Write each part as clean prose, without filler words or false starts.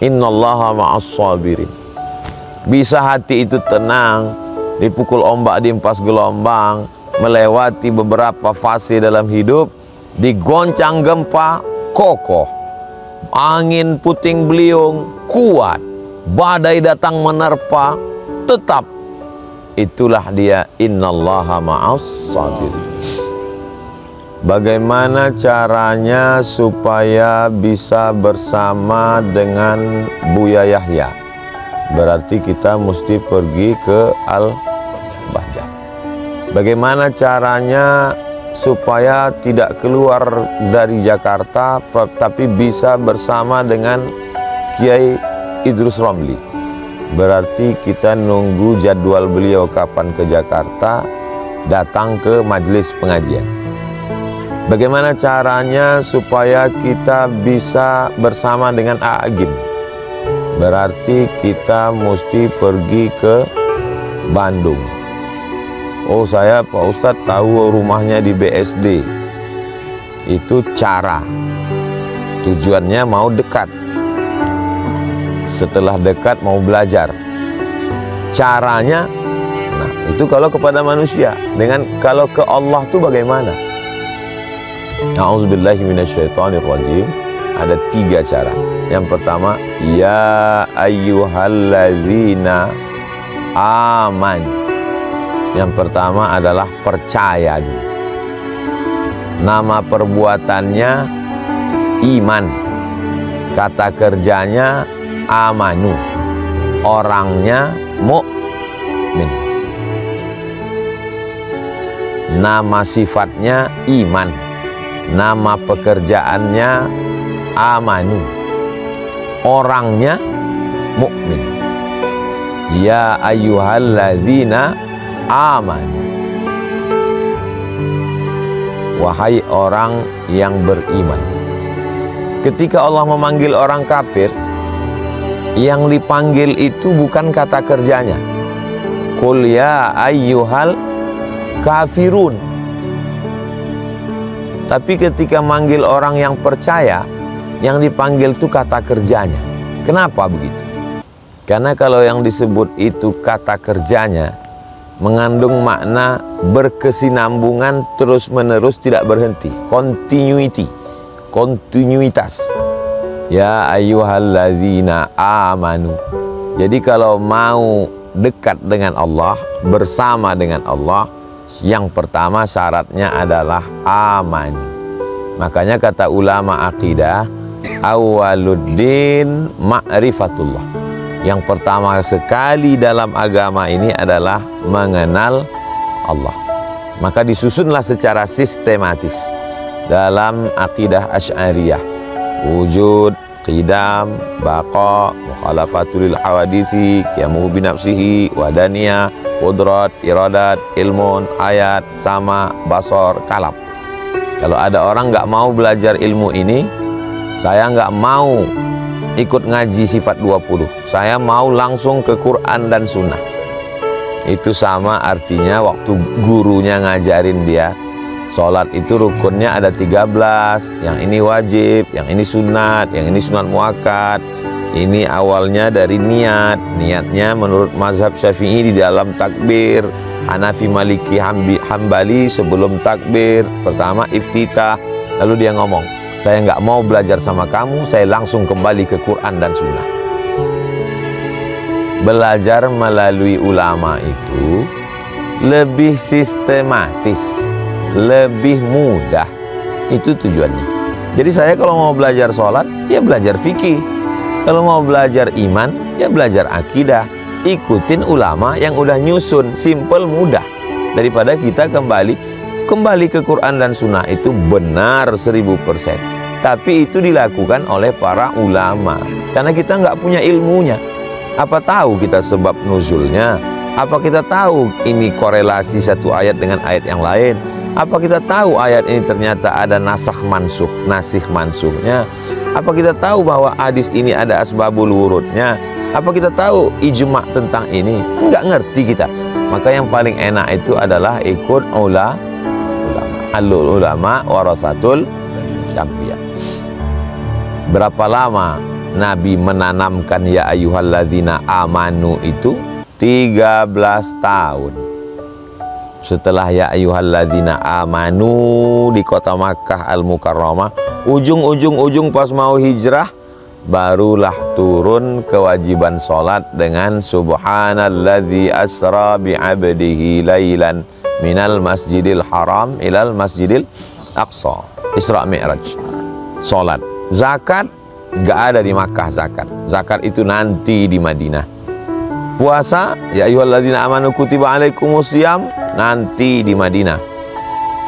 Innallaha ma'as sabirin. Bisa hati itu tenang, dipukul ombak, diempas gelombang, melewati beberapa fase dalam hidup, digoncang gempa, kokoh. Angin puting beliung, kuat. Badai datang menerpa, tetap. Itulah dia, innallaha ma'as sabirin. Bagaimana caranya supaya bisa bersama dengan Buya Yahya? Berarti kita mesti pergi ke Al-Bahjah. Bagaimana caranya supaya tidak keluar dari Jakarta tapi bisa bersama dengan Kiai Idrus Romli? Berarti kita nunggu jadwal beliau kapan ke Jakarta, datang ke majelis pengajian. Bagaimana caranya supaya kita bisa bersama dengan Agim? Berarti kita mesti pergi ke Bandung. Oh, saya Pak Ustadz tahu rumahnya di BSD. Itu cara. Tujuannya mau dekat. Setelah dekat mau belajar. Caranya, nah itu kalau kepada manusia. Dengan kalau ke Allah itu bagaimana? A'udzubillahi minasyaitonirrajim. Ada 3 cara. Yang pertama, ya ayyuhallazina aman. Yang pertama adalah percaya. Nama perbuatannya iman, kata kerjanya amanu, orangnya mukmin. Nama sifatnya iman, nama pekerjaannya amanu, orangnya mukmin. Ya ayyuhalladzina amanu, wahai orang yang beriman. Ketika Allah memanggil orang kafir, yang dipanggil itu bukan kata kerjanya. Qul ya ayyuhal kafirun. Tapi ketika manggil orang yang percaya, yang dipanggil itu kata kerjanya. Kenapa begitu? Karena kalau yang disebut itu kata kerjanya mengandung makna berkesinambungan terus-menerus, tidak berhenti, continuity, kontinuitas. Ya ayyuhallazina amanu. Jadi kalau mau dekat dengan Allah, bersama dengan Allah, yang pertama syaratnya adalah aman. Makanya kata ulama akidah, awaluddin ma'rifatullah. Yang pertama sekali dalam agama ini adalah mengenal Allah. Maka disusunlah secara sistematis dalam akidah Asy'ariyah, wujud, qidam, baqa, mukhalafatul hawadisi, qiyamuhu binafsihi, wadaniyah, qudrat, iradat, ilmun, ayat, sama, basor, kalam. Kalau ada orang nggak mau belajar ilmu ini, saya nggak mau ikut ngaji sifat 20, saya mau langsung ke Quran dan Sunnah. Itu sama artinya waktu gurunya ngajarin dia, sholat itu rukunnya ada 13, yang ini wajib, yang ini sunat, yang ini sunat muakkad. Ini awalnya dari niat. Niatnya menurut mazhab Syafi'i di dalam takbir, Hanafi, Maliki, Hambali sebelum takbir pertama iftitah. Lalu dia ngomong, saya nggak mau belajar sama kamu, saya langsung kembali ke Quran dan Sunnah. Belajar melalui ulama itu lebih sistematis, lebih mudah. Itu tujuannya. Jadi saya kalau mau belajar sholat, ya belajar fikih. Kalau mau belajar iman, ya belajar akidah. Ikutin ulama yang udah nyusun, simple, mudah. Daripada kita kembali ke Quran dan Sunnah. Itu benar 1000%. Tapi itu dilakukan oleh para ulama. Karena kita nggak punya ilmunya. Apa tahu kita sebab nuzulnya? Apa kita tahu ini korelasi satu ayat dengan ayat yang lain? Apa kita tahu ayat ini ternyata ada nasakh mansuh, nasikh mansuhnya? Apa kita tahu bahwa hadis ini ada asbabul wurudnya? Apa kita tahu ijma tentang ini? Enggak ngerti kita. Maka yang paling enak itu adalah ikut ulama. Al-ulama warasatul anbiya. Berapa lama Nabi menanamkan ya ayyuhalladzina amanu itu 13 tahun. Setelah ya ayyuhalladzina amanu di kota Makkah Al-Mukarramah, ujung pas mau hijrah, barulah turun kewajiban sholat dengan subhanalladzi asra bi'abdihi lailan minal masjidil haram ilal masjidil aqsa. Isra Mi'raj. Sholat. Zakat nggak ada di Makkah. Zakat itu nanti di Madinah. Puasa ya ayyuhalladzina amanu kutiba alaikumusiyam nanti di Madinah.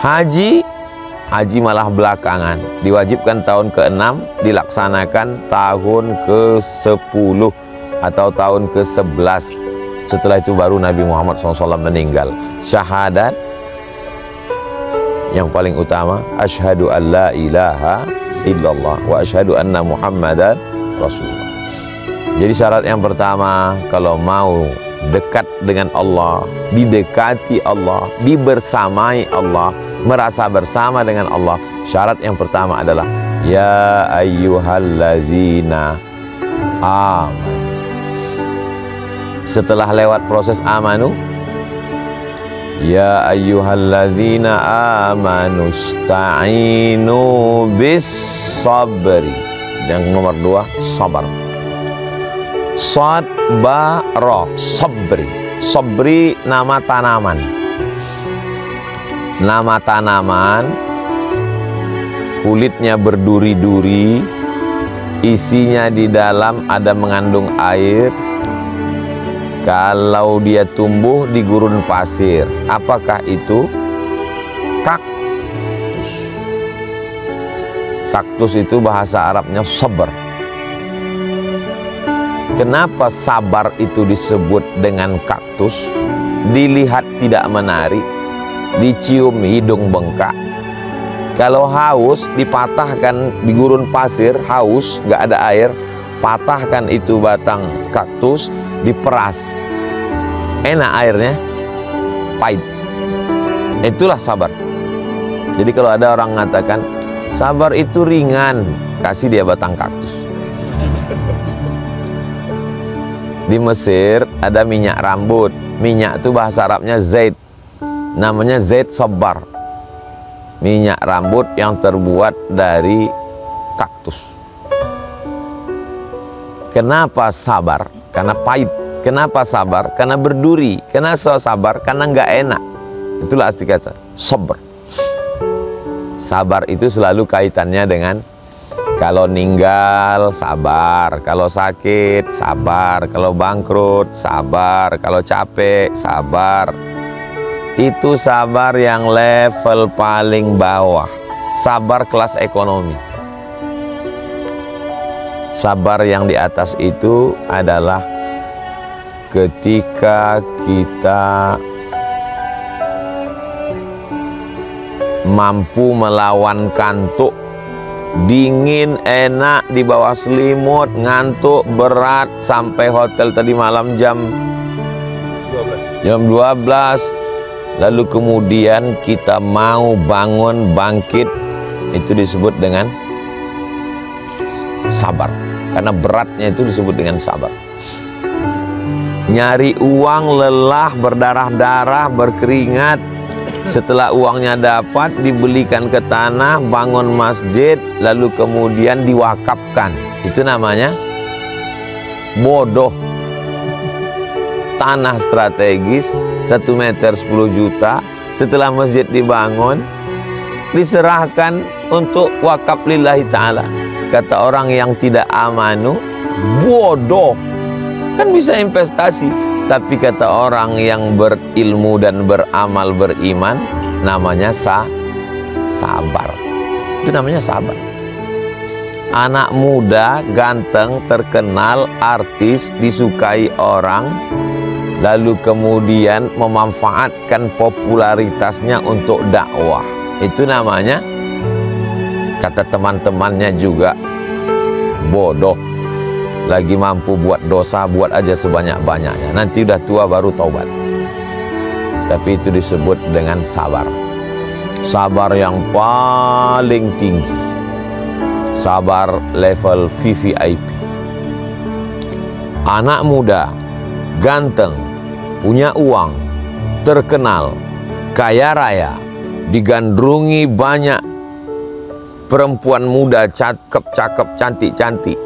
Haji malah belakangan, diwajibkan tahun ke-6, dilaksanakan tahun ke-10 atau tahun ke-11. Setelah itu baru Nabi Muhammad SAW meninggal. Syahadat yang paling utama, asyhadu an la ilaha illallah wa asyhadu anna muhammadan rasulullah. Jadi syarat yang pertama, kalau mau dekat dengan Allah, didekati Allah, dibersamai Allah, merasa bersama dengan Allah, syarat yang pertama adalah ya ayyuhalladzina amanu. Setelah lewat proses amanu, ya ayyuhalladzina amanu sta'inu bis sabri. Yang nomor 2, sabar. Sadbara, sabri. Sabri nama tanaman. Nama tanaman, kulitnya berduri-duri, isinya di dalam ada mengandung air. Kalau dia tumbuh di gurun pasir, apakah itu? Kaktus. Kaktus itu bahasa Arabnya sabar. Kenapa sabar itu disebut dengan kaktus? Dilihat tidak menarik, dicium hidung bengkak. Kalau haus, dipatahkan di gurun pasir, haus, nggak ada air, patahkan itu batang kaktus, diperas, enak airnya, pahit. Itulah sabar. Jadi kalau ada orang mengatakan sabar itu ringan, kasih dia batang kaktus. Di Mesir ada minyak rambut. Minyak itu bahasa Arabnya zait, namanya zait sabar. Minyak rambut yang terbuat dari kaktus. Kenapa sabar? Karena pahit. Kenapa sabar? Karena berduri. Kenapa sabar? Karena nggak enak. Itulah asli kata sabar. Sabar itu selalu kaitannya dengan kalau ninggal sabar, kalau sakit sabar, kalau bangkrut sabar, kalau capek sabar. Itu sabar yang level paling bawah, sabar kelas ekonomi. Sabar yang di atas itu adalah ketika kita mampu melawan kantuk. Dingin, enak, di bawah selimut, ngantuk, berat, sampai hotel tadi malam jam 12. Lalu kemudian kita mau bangun, bangkit, itu disebut dengan sabar. Karena beratnya itu disebut dengan sabar. Nyari uang, lelah, berdarah-darah, berkeringat. Setelah uangnya dapat, dibelikan ke tanah, bangun masjid, lalu kemudian diwakafkan. Itu namanya bodoh. Tanah strategis 1 meter 10 juta. Setelah masjid dibangun, diserahkan untuk wakaf lillahi ta'ala. Kata orang yang tidak amanu, bodoh. Kan bisa investasi. Tapi kata orang yang berilmu dan beramal, beriman, namanya sabar. Itu namanya sabar. Anak muda, ganteng, terkenal, artis, disukai orang, lalu kemudian memanfaatkan popularitasnya untuk dakwah. Itu namanya, kata teman-temannya juga, bodoh. Lagi mampu buat dosa, buat aja sebanyak-banyaknya. Nanti udah tua baru taubat. Tapi itu disebut dengan sabar. Sabar yang paling tinggi. Sabar level VVIP. anak muda, ganteng, punya uang, terkenal, kaya raya, digandrungi banyak perempuan muda cakep-cakep, cantik-cantik.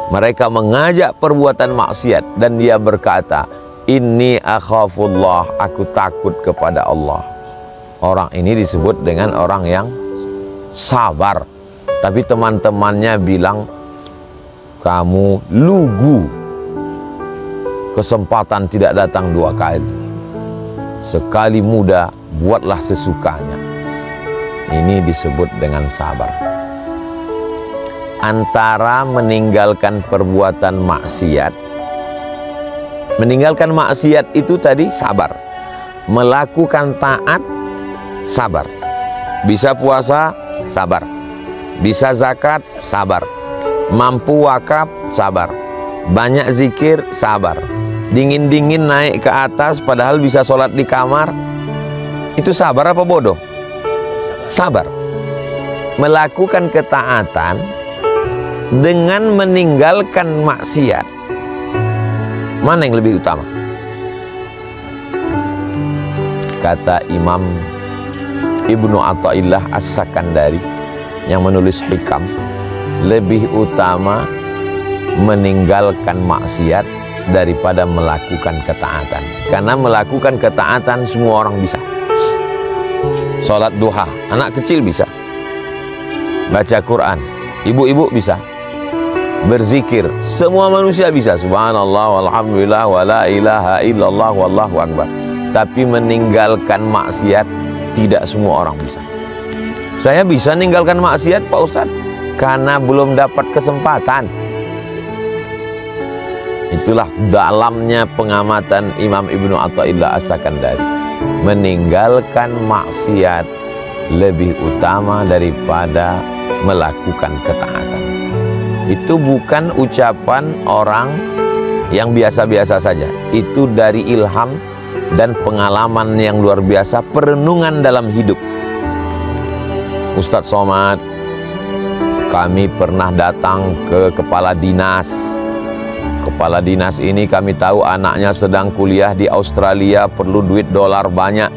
Mereka mengajak perbuatan maksiat dan dia berkata, inni akhafullah, aku takut kepada Allah. Orang ini disebut dengan orang yang sabar. Tapi teman-temannya bilang, kamu lugu, kesempatan tidak datang dua kali. Sekali muda, buatlah sesukanya. Ini disebut dengan sabar. Antara meninggalkan perbuatan maksiat, meninggalkan maksiat itu tadi sabar, melakukan taat sabar, bisa puasa sabar, bisa zakat sabar, mampu wakaf sabar, banyak zikir sabar, dingin-dingin naik ke atas padahal bisa sholat di kamar, itu sabar apa bodoh? Sabar. Melakukan ketaatan dengan meninggalkan maksiat, mana yang lebih utama? Kata Imam Ibnu Athaillah As-Sakandari yang menulis Hikam, lebih utama meninggalkan maksiat daripada melakukan ketaatan. Karena melakukan ketaatan semua orang bisa. Sholat duha, anak kecil bisa. Baca Quran, ibu-ibu bisa. Berzikir, semua manusia bisa. Subhanallah, walhamdulillah, wala ilaha illallah, wallahu akbar. Tapi meninggalkan maksiat tidak semua orang bisa. Saya bisa meninggalkan maksiat Pak Ustadz karena belum dapat kesempatan. Itulah dalamnya pengamatan Imam Ibnu Athaillah As-Sakandari. Meninggalkan maksiat lebih utama daripada melakukan ketaatan. Itu bukan ucapan orang yang biasa-biasa saja. Itu dari ilham dan pengalaman yang luar biasa, perenungan dalam hidup. Ustadz Somad, kami pernah datang ke kepala dinas. Kepala dinas ini kami tahu anaknya sedang kuliah di Australia, perlu duit dolar banyak.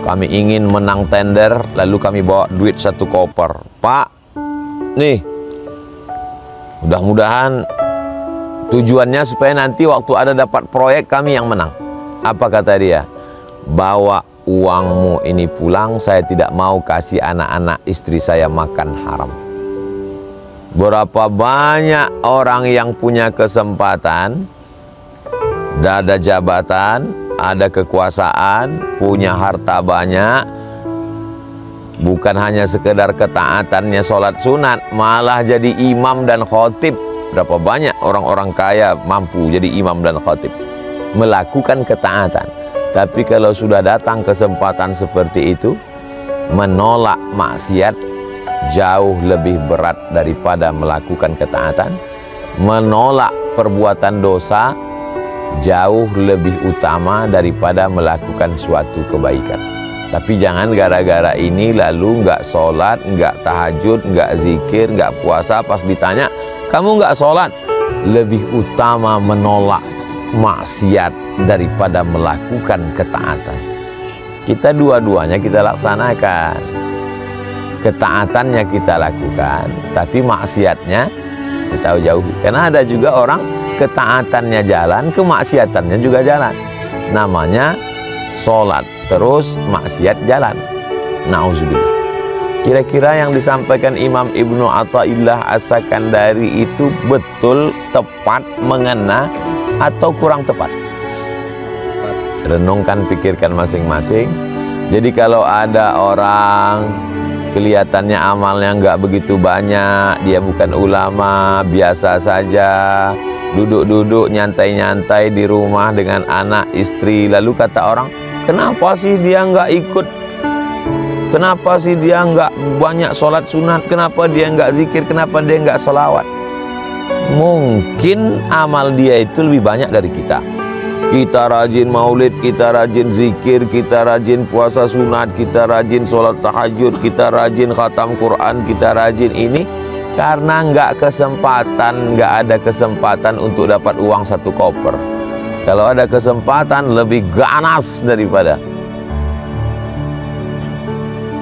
Kami ingin menang tender, lalu kami bawa duit 1 koper. Pak, nih, mudah-mudahan tujuannya supaya nanti waktu ada dapat proyek kami yang menang. Apa kata dia? Bawa uangmu ini pulang, saya tidak mau kasih anak-anak istri saya makan haram. Berapa banyak orang yang punya kesempatan, ada jabatan, ada kekuasaan, punya harta banyak, bukan hanya sekedar ketaatannya sholat sunat, malah jadi imam dan khotib. Berapa banyak orang-orang kaya mampu jadi imam dan khotib, melakukan ketaatan. Tapi kalau sudah datang kesempatan seperti itu, menolak maksiat jauh lebih berat daripada melakukan ketaatan. Menolak perbuatan dosa jauh lebih utama daripada melakukan suatu kebaikan. Tapi jangan gara-gara ini lalu nggak sholat, nggak tahajud, nggak zikir, nggak puasa. Pas ditanya, kamu nggak sholat, lebih utama menolak maksiat daripada melakukan ketaatan. Kita dua-duanya kita laksanakan. Ketaatannya kita lakukan, tapi maksiatnya kita jauhi. Karena ada juga orang ketaatannya jalan, kemaksiatannya juga jalan. Namanya sholat terus maksiat jalan. Nauzubillah. Kira-kira yang disampaikan Imam Ibnu Athaillah As-Sakandari itu betul, tepat, mengena atau kurang tepat? Renungkan, pikirkan masing-masing. Jadi kalau ada orang kelihatannya amalnya nggak begitu banyak, dia bukan ulama, biasa saja, duduk-duduk nyantai-nyantai di rumah dengan anak istri, lalu kata orang, kenapa sih dia nggak ikut, kenapa sih dia nggak banyak sholat sunat, kenapa dia nggak zikir, kenapa dia nggak sholawat? Mungkin amal dia itu lebih banyak dari kita. Kita rajin maulid, kita rajin zikir, kita rajin puasa sunat, kita rajin sholat tahajud, kita rajin khatam Quran, kita rajin ini. Karena nggak ada kesempatan untuk dapat uang 1 koper. Kalau ada kesempatan lebih ganas daripada.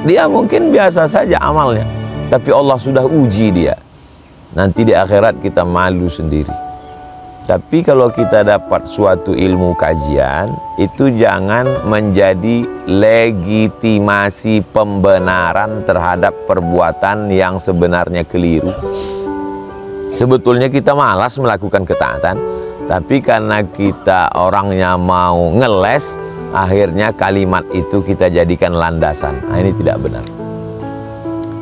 Dia mungkin biasa saja amalnya, tapi Allah sudah uji dia. Nanti di akhirat kita malu sendiri. Tapi kalau kita dapat suatu ilmu kajian, itu jangan menjadi legitimasi pembenaran terhadap perbuatan yang sebenarnya keliru. Sebetulnya kita malas melakukan ketaatan, tapi karena kita orangnya mau ngeles, akhirnya kalimat itu kita jadikan landasan. Nah, ini tidak benar.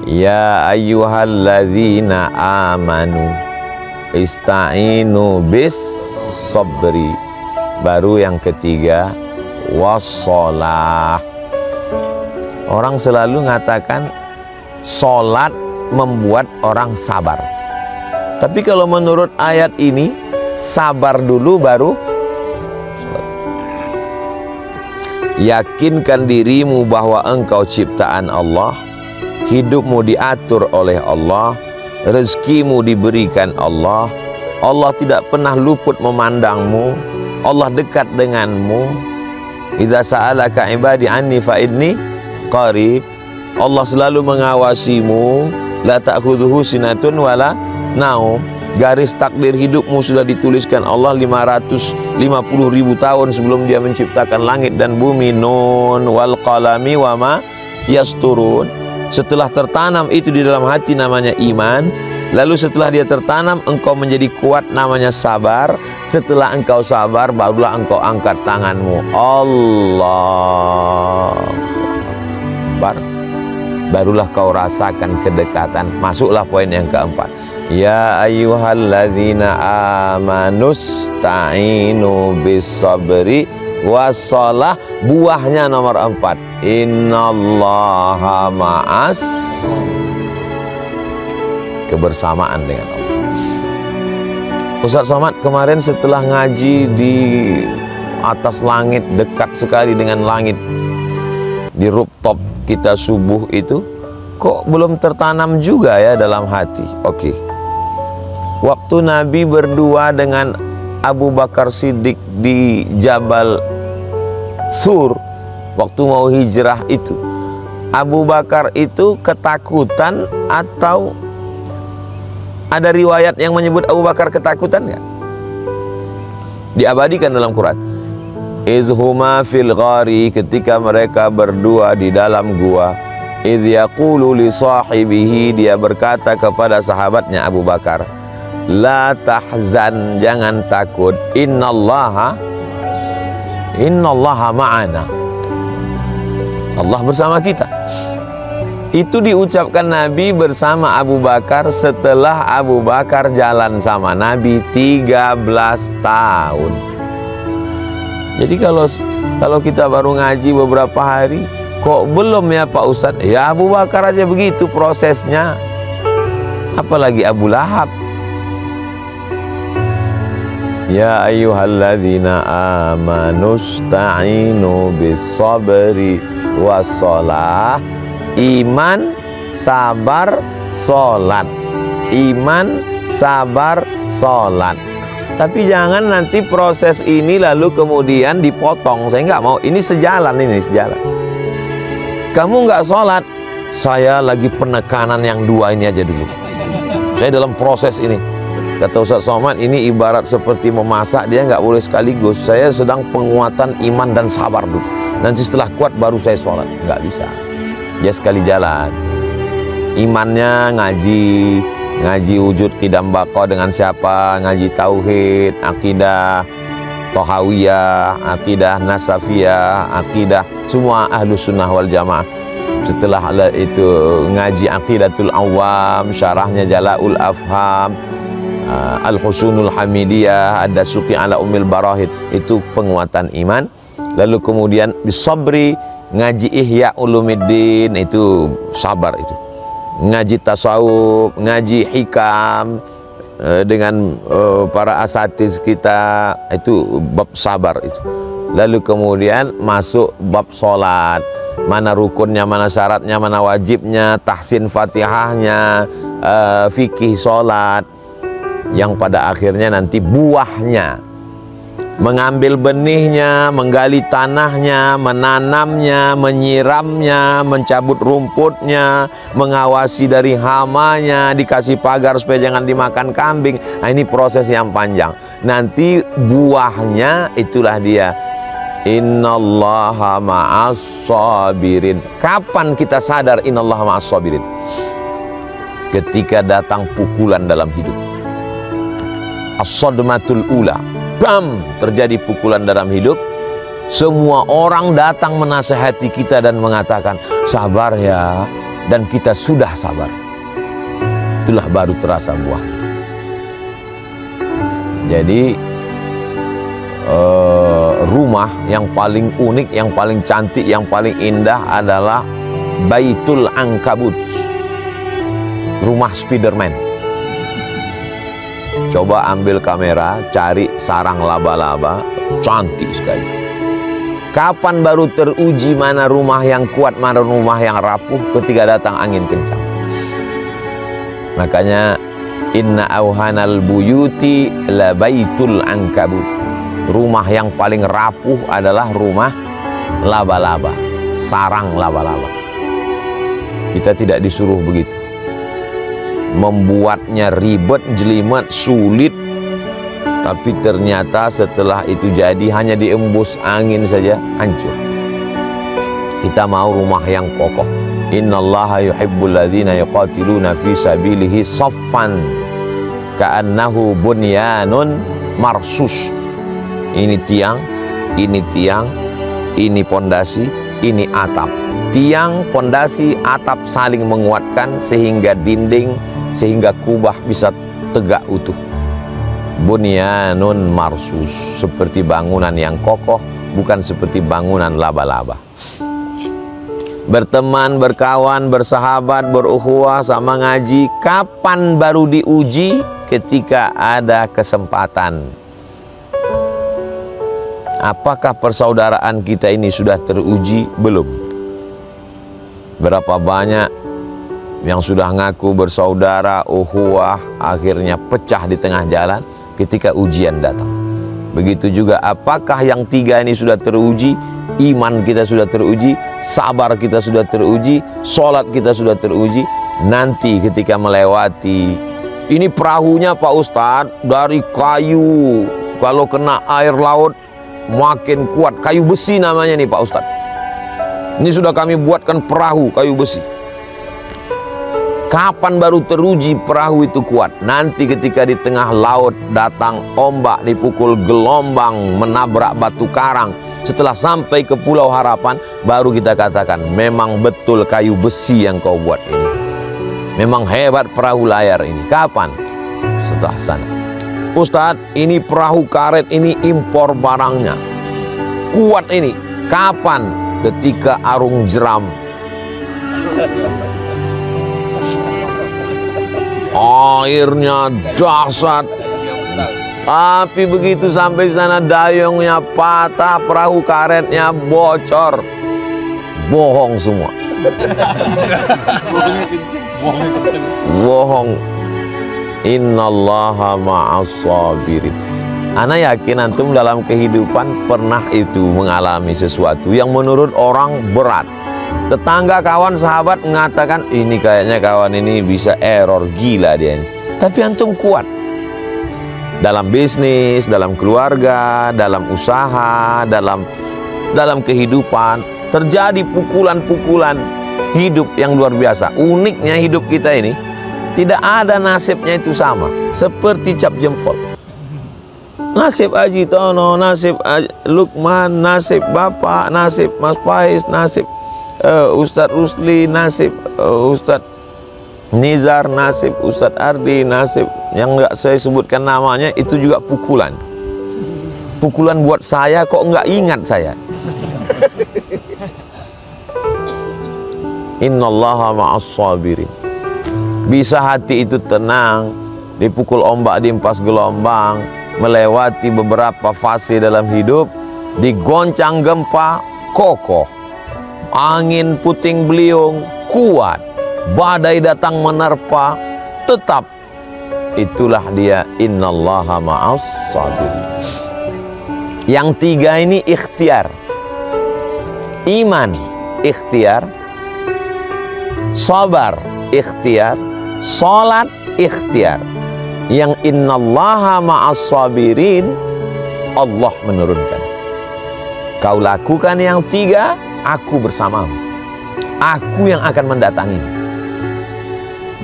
Ya ayyuhalladzina amanu ista'inu bis sabri. Baru yang ketiga, wassalah. Orang selalu mengatakan sholat membuat orang sabar. Tapi kalau menurut ayat ini, sabar dulu baru sholat. Yakinkan dirimu bahwa engkau ciptaan Allah, hidupmu diatur oleh Allah, rezekimu diberikan Allah. Allah tidak pernah luput memandangmu. Allah dekat denganmu. Idza sa'alaka ibadi anni fa inni qarib. Allah selalu mengawasimu. La ta'khudhuhu sinatun wala naum. Garis takdir hidupmu sudah dituliskan Allah 550.000 tahun sebelum dia menciptakan langit dan bumi. Nun wal qalami wa ma yasturun. Setelah tertanam itu di dalam hati namanya iman. Lalu setelah dia tertanam engkau menjadi kuat namanya sabar. Setelah engkau sabar barulah engkau angkat tanganmu. Allah Akbar. Barulah kau rasakan kedekatan. Masuklah poin yang keempat. Ya ayyuhalladzina amanusta'inu bis sabri wassalah. Buahnya nomor 4. Innallaha ma'as, kebersamaan dengan Allah. Ustaz Somad kemarin setelah ngaji di atas langit, dekat sekali dengan langit, di rooftop kita subuh itu, kok belum tertanam juga ya dalam hati. Oke. Waktu Nabi berdua dengan Abu Bakar Siddiq di Jabal Sur, waktu mau hijrah itu, Abu Bakar itu ketakutan atau ada riwayat yang menyebut Abu Bakar ketakutan nggak? Diabadikan dalam Quran. Izhuma fil ghari, ketika mereka berdua di dalam gua. Idh yaqulu li sahibihi, dia berkata kepada sahabatnya Abu Bakar, la tahzan, jangan takut, innallaha ma'ana, Allah bersama kita. Itu diucapkan Nabi bersama Abu Bakar setelah Abu Bakar jalan sama Nabi 13 tahun. Jadi kalau kita baru ngaji beberapa hari, kok belum ya Pak Ustadz? Ya Abu Bakar aja begitu prosesnya, apalagi Abu Lahab. Ya ayyuhalladzina amanusta'inu bis sabri wassalah. Iman, sabar, sholat. Iman, sabar, sholat. Tapi jangan nanti proses ini lalu kemudian dipotong. Saya nggak mau. Ini sejalan, Kamu nggak sholat, saya lagi penekanan yang 2 ini aja dulu. Saya dalam proses ini. Kata Ustaz Somad, ini ibarat seperti memasak, dia nggak boleh sekaligus. Saya sedang penguatan iman dan sabar dulu. Nanti setelah kuat baru saya sholat. Nggak bisa. Dia sekali jalan. Imannya ngaji wujud qidam baqa dengan siapa, ngaji tauhid, akidah tohawiyah, akidah nasafiyah, akidah semua ahlus sunnah wal jamaah. Setelah itu ngaji aqidatul awam, syarahnya Jala'ul Afham, Al-Husunul Hamidiyah, Ad-Dasuqi ala Ummil Barahid. Itu penguatan iman. Lalu kemudian bisabri, ngaji Ihya Ulumuddin, itu sabar itu. Ngaji tasawuf, ngaji hikam dengan para asatiz kita, itu bab sabar itu. Lalu kemudian masuk bab sholat, mana rukunnya, mana syaratnya, mana wajibnya, tahsin fatihahnya, fikih sholat, yang pada akhirnya nanti buahnya, mengambil benihnya, menggali tanahnya, menanamnya, menyiramnya, mencabut rumputnya, mengawasi dari hamanya, dikasih pagar supaya jangan dimakan kambing. Nah, ini proses yang panjang. Nanti buahnya itulah dia. Innallaha ma'as sabirin. Kapan kita sadar innallaha ma'as sabirin? Ketika datang pukulan dalam hidup. As-sadmatul ula. Bam, terjadi pukulan dalam hidup. Semua orang datang menasihati kita dan mengatakan, sabar ya. Dan kita sudah sabar. Itulah baru terasa buah. Jadi rumah yang paling unik, yang paling cantik, yang paling indah adalah Baitul Ankabut, rumah Spiderman. Coba ambil kamera, cari sarang laba-laba, cantik sekali. Kapan baru teruji mana rumah yang kuat, mana rumah yang rapuh? Ketika datang angin kencang. Makanya inna auhanal buyuti la baitul ankabut. Rumah yang paling rapuh adalah rumah laba-laba, sarang laba-laba. Kita tidak disuruh begitu. Membuatnya ribet, jelimet, sulit. Tapi ternyata setelah itu jadi hanya diembus angin saja hancur. Kita mau rumah yang kokoh. Innallaha yuhibbul ladzina yuqatiluna fi sabilihi saffan ka'annahu bunyanun marsus. Ini tiang, ini pondasi, ini atap. Tiang, pondasi, atap saling menguatkan sehingga dinding, sehingga kubah bisa tegak utuh. Bunyanun marsus, seperti bangunan yang kokoh, bukan seperti bangunan laba-laba. Berteman, berkawan, bersahabat, berukhuwah, sama ngaji. Kapan baru diuji? Ketika ada kesempatan. Apakah persaudaraan kita ini sudah teruji? Belum. Berapa banyak yang sudah ngaku bersaudara, ukhuwah, akhirnya pecah di tengah jalan ketika ujian datang. Begitu juga apakah yang tiga ini sudah teruji? Iman kita sudah teruji, sabar kita sudah teruji, sholat kita sudah teruji. Nanti ketika melewati, ini perahunya Pak Ustadz dari kayu, kalau kena air laut makin kuat, kayu besi namanya nih Pak Ustadz. Ini sudah kami buatkan perahu kayu besi. Kapan baru teruji perahu itu kuat? Nanti ketika di tengah laut datang ombak, dipukul gelombang, menabrak batu karang. Setelah sampai ke Pulau Harapan, baru kita katakan, memang betul kayu besi yang kau buat ini. Memang hebat perahu layar ini. Kapan? Setelah sana. Ustadz, ini perahu karet ini impor barangnya. Kuat ini. Kapan? Ketika arung jeram. Airnya dahsyat. Tapi begitu sampai sana dayungnya patah, perahu karetnya bocor. Bohong semua. Bohong. Innallaha ma'as sabirin. Ana yakin antum dalam kehidupan pernah itu mengalami sesuatu yang menurut orang berat. Tetangga, kawan, sahabat mengatakan, ini kayaknya kawan ini bisa error, gila dia ini. Tapi antum kuat. Dalam bisnis, dalam keluarga, dalam usaha, dalam kehidupan, terjadi pukulan-pukulan hidup yang luar biasa. Uniknya hidup kita ini, tidak ada nasibnya itu sama, seperti cap jempol. Nasib Haji Tono, nasib Lukman, nasib Bapak, nasib Mas Faiz, nasib Ustadz Rusli, nasib Ustadz Nizar, nasib Ustadz Ardi, nasib yang nggak saya sebutkan namanya, itu juga pukulan. Pukulan buat saya, kok nggak ingat saya. Innallaha ma'as sabirin. Bisa hati itu tenang, dipukul ombak, diempas gelombang, melewati beberapa fase dalam hidup, digoncang gempa, kokoh. Angin puting beliung, kuat. Badai datang menerpa, tetap. Itulah dia innallaha ma'as sabirin. Yang tiga ini ikhtiar. Iman ikhtiar, sabar ikhtiar, salat ikhtiar. Yang innallaha ma'as sabirin, Allah menurunkan. Kau lakukan yang tiga, aku bersamamu. Aku yang akan mendatangi.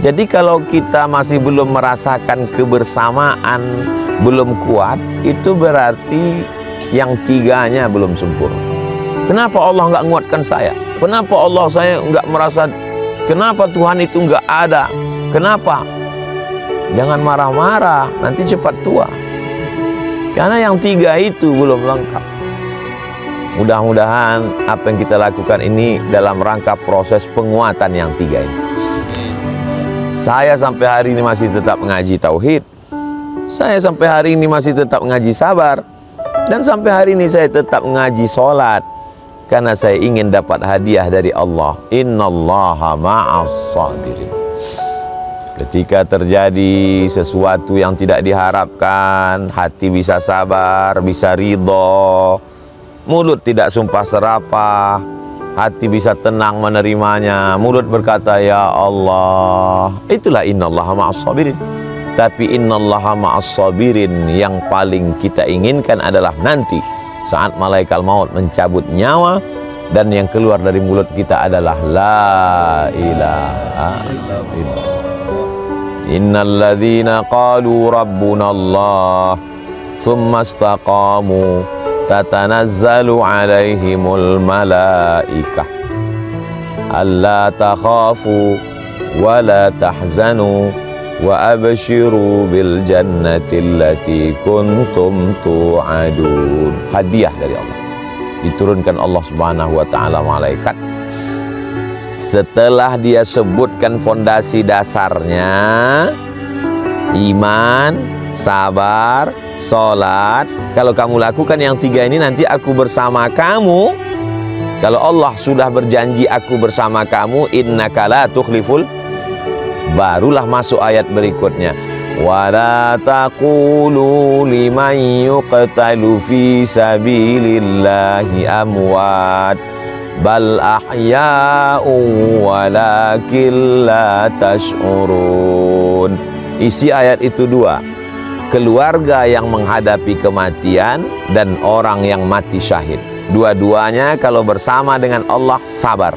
Jadi kalau kita masih belum merasakan kebersamaan, belum kuat, itu berarti yang tiganya belum sempurna. Kenapa Allah nggak nguatkan saya? Kenapa Allah saya nggak merasa? Kenapa Tuhan itu nggak ada? Kenapa? Jangan marah-marah, nanti cepat tua. Karena yang tiga itu belum lengkap. Mudah-mudahan apa yang kita lakukan ini dalam rangka proses penguatan yang tiga ini. Saya sampai hari ini masih tetap mengaji tauhid. Saya sampai hari ini masih tetap mengaji sabar. Dan sampai hari ini saya tetap mengaji sholat. Karena saya ingin dapat hadiah dari Allah. Innallaha ma'as sabirin. Ketika terjadi sesuatu yang tidak diharapkan, hati bisa sabar, bisa ridho, mulut tidak sumpah serapah, hati bisa tenang menerimanya, mulut berkata ya Allah. Itulah innallaha ma'as sabirin. Tapi innallaha ma'as sabirin yang paling kita inginkan adalah nanti saat malaikat maut mencabut nyawa dan yang keluar dari mulut kita adalah la ilaha illallah. Innalladzina qalu rabbuna Allah thumma istaqamu tatanazzalu alaihimul malaikah alla takhafu wa la tahzanu wa abshiru bil jannati allati kuntum tu'adun. Hadiah dari Allah. Diturunkan Allah Subhanahu wa taala malaikat. Setelah dia sebutkan fondasi dasarnya, iman, sabar, sholat. Kalau kamu lakukan yang tiga ini, nanti aku bersama kamu. Kalau Allah sudah berjanji aku bersama kamu, innaka la tukhliful, barulah masuk ayat berikutnya. Wala taqulu liman yuqtalu fi sabilillahi amwat bal ahya'un walakin la tash'urun. Isi ayat itu dua. Keluarga yang menghadapi kematian dan orang yang mati syahid. Dua-duanya kalau bersama dengan Allah sabar.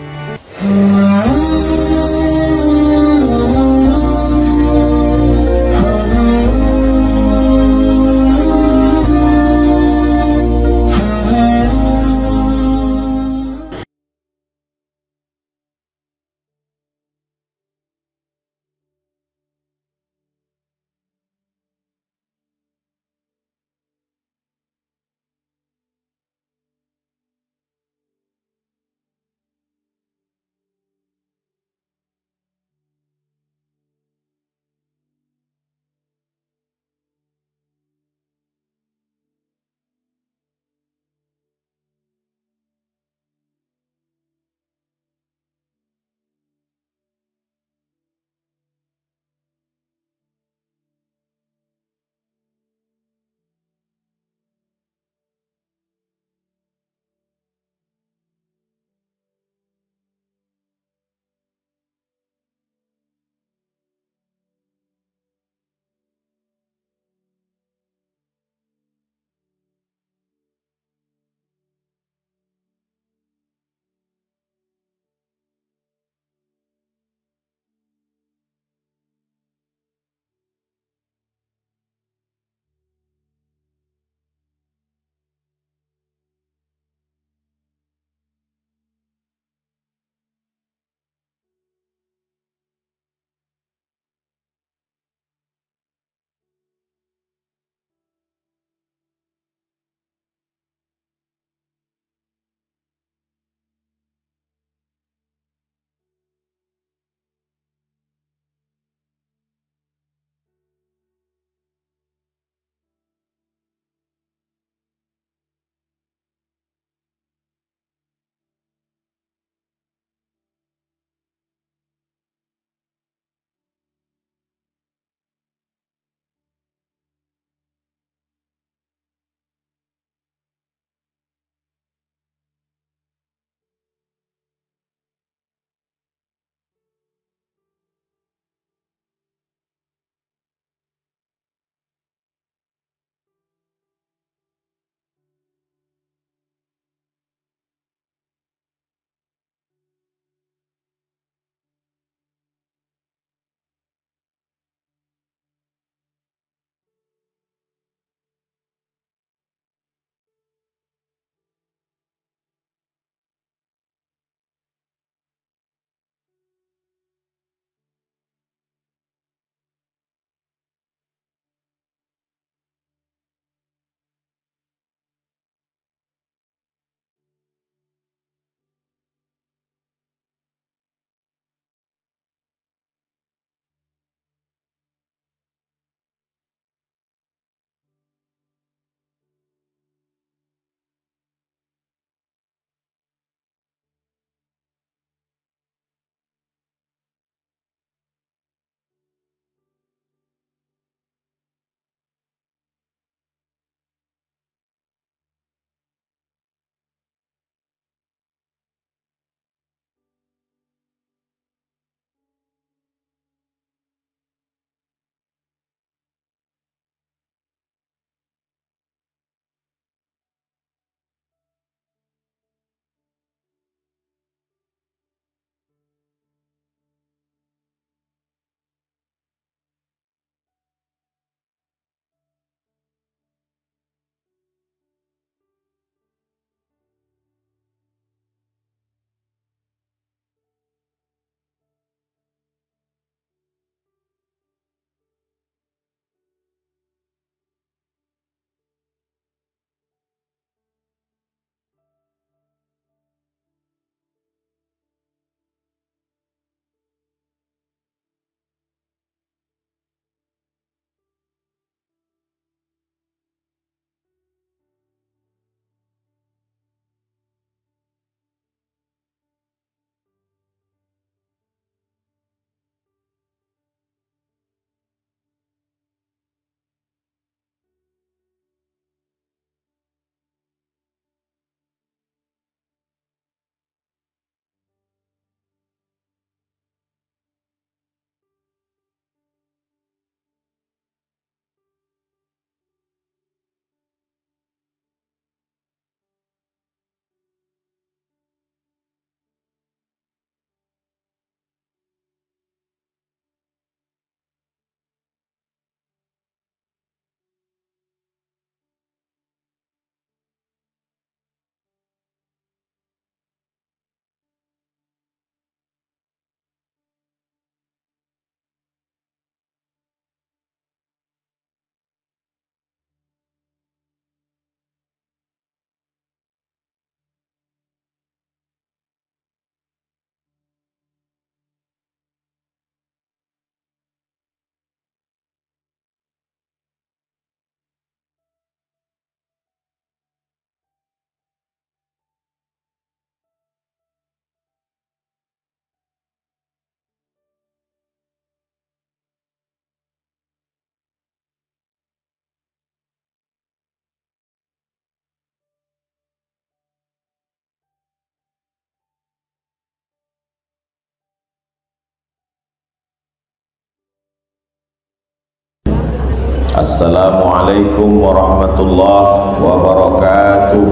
Assalamualaikum warahmatullahi wabarakatuh.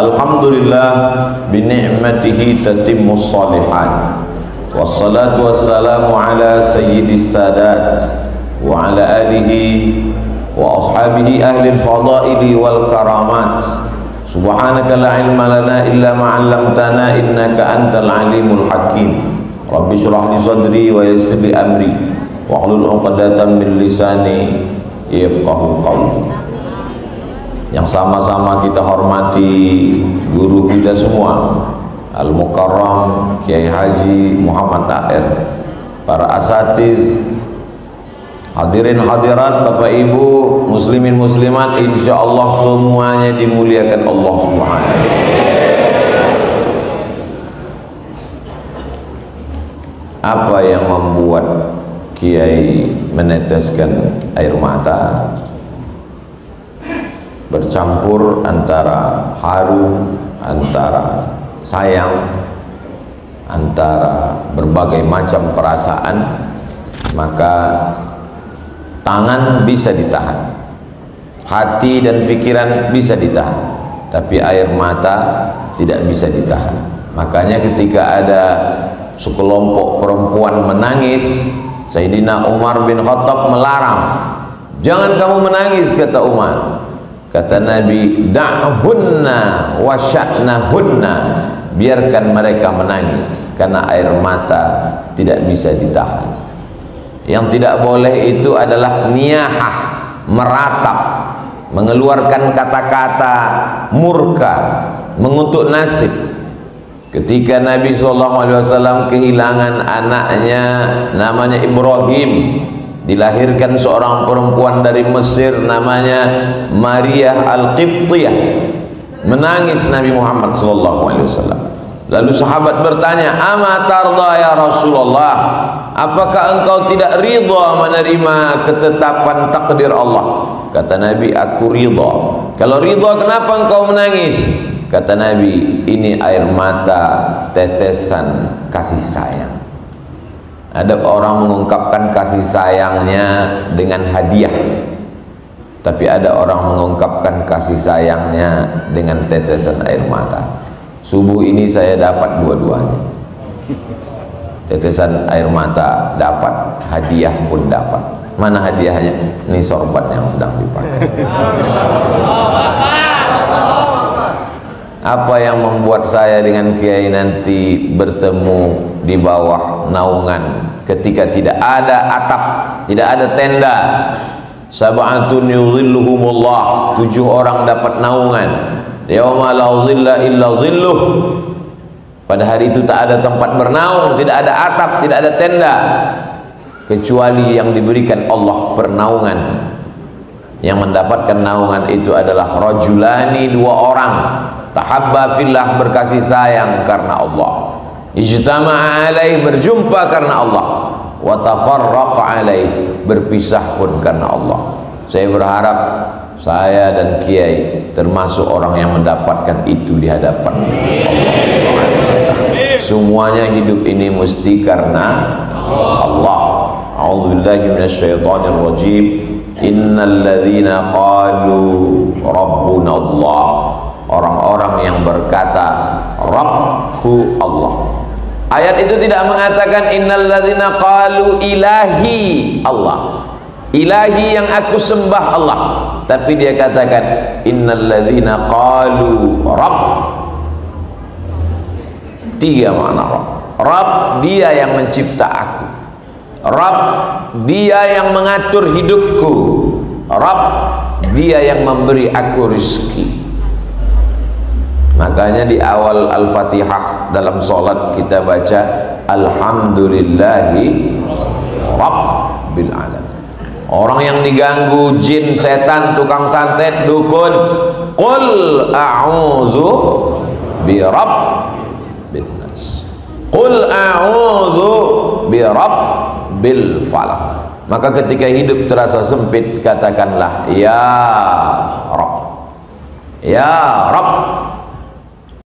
Alhamdulillah bini'matihi tatimmus shalihat. Wassalatu wassalamu ala sayyidis sadat wa ala alihi wa ashabihi ahli al-fadaili wal karamat. Subhanaka la ilma lana illa ma 'allamtana innaka antal alimul hakim. Rabbi shrah li sadri wa yassir li amri wahlul 'uqdatam min lisani yafqahu qawli. Yang sama-sama kita hormati guru kita semua, Al-Mukarram Kiai Haji Muhammad Daer, para asatiz, hadirin hadirat, Bapak Ibu, muslimin muslimat, insyaallah semuanya dimuliakan Allah Subhanahu. Apa yang membuat Kiai meneteskan air mata? Bercampur antara haru, antara sayang, antara berbagai macam perasaan. Maka tangan bisa ditahan, hati dan pikiran bisa ditahan, tapi air mata tidak bisa ditahan. Makanya ketika ada sekelompok perempuan menangis, Sayyidina Umar bin Khattab melarang. Jangan kamu menangis, kata Umar. Kata Nabi, da'hunna wa sya'nahunna, biarkan mereka menangis, karena air mata tidak bisa ditahan. Yang tidak boleh itu adalah niyahah, meratap, mengeluarkan kata-kata murka, mengutuk nasib. Ketika Nabi SAW kehilangan anaknya namanya Ibrahim, dilahirkan seorang perempuan dari Mesir namanya Maria Al-Qibtiyah, menangis Nabi Muhammad SAW. Lalu sahabat bertanya, "Ama tarda ya Rasulullah, apakah engkau tidak ridha menerima ketetapan takdir Allah?" Kata Nabi, "Aku ridha." "Kalau ridha, kenapa engkau menangis?" Kata Nabi, "Ini air mata tetesan kasih sayang." Ada orang mengungkapkan kasih sayangnya dengan hadiah, tapi ada orang mengungkapkan kasih sayangnya dengan tetesan air mata. Subuh ini saya dapat dua-duanya. Tetesan air mata dapat, hadiah pun dapat. Mana hadiahnya? Ini sorban yang sedang dipakai. Apa yang membuat saya dengan Kiai nanti bertemu di bawah naungan ketika tidak ada atap, tidak ada tenda? Sab'atun yudhilluhumullah, 7 orang dapat naungan. Yauma la dhilla illa dhilluh. Pada hari itu tak ada tempat bernaung, tidak ada atap, tidak ada tenda, kecuali yang diberikan Allah pernaungan. Yang mendapatkan naungan itu adalah rajulani, 2 orang, tahabba fillah, berkasih sayang karena Allah, ijtama'a alaih, berjumpa karena Allah, wa tafarraqa alaih, berpisah pun karena Allah. Saya berharap saya dan Kiai termasuk orang yang mendapatkan itu di hadapan Allah Subhanahu wa ta'ala. Semuanya hidup ini mesti karena Allah. A'udzubillahi minasyaitonir rajim. Innal ladzina qalu rabbuna Allah, orang-orang yang berkata Rabbku Allah. Ayat itu tidak mengatakan innal ladzina qalu ilahi Allah, ilahi yang aku sembah Allah, tapi dia katakan innal ladzina qalu Rabb. 3 makna Rabb. Rabb, dia yang mencipta aku. Rabb, dia yang mengatur hidupku. Rabb, dia yang memberi aku rezeki. Makanya di awal Al-Fatihah dalam sholat kita baca Alhamdulillahi Rabbil Alamin. Orang yang diganggu jin, setan, tukang santet, dukun, qul a'udzu bi rabbin nas, qul a'udzu bi rabbil falaq. Maka ketika hidup terasa sempit, katakanlah ya Rabb, ya Rabb.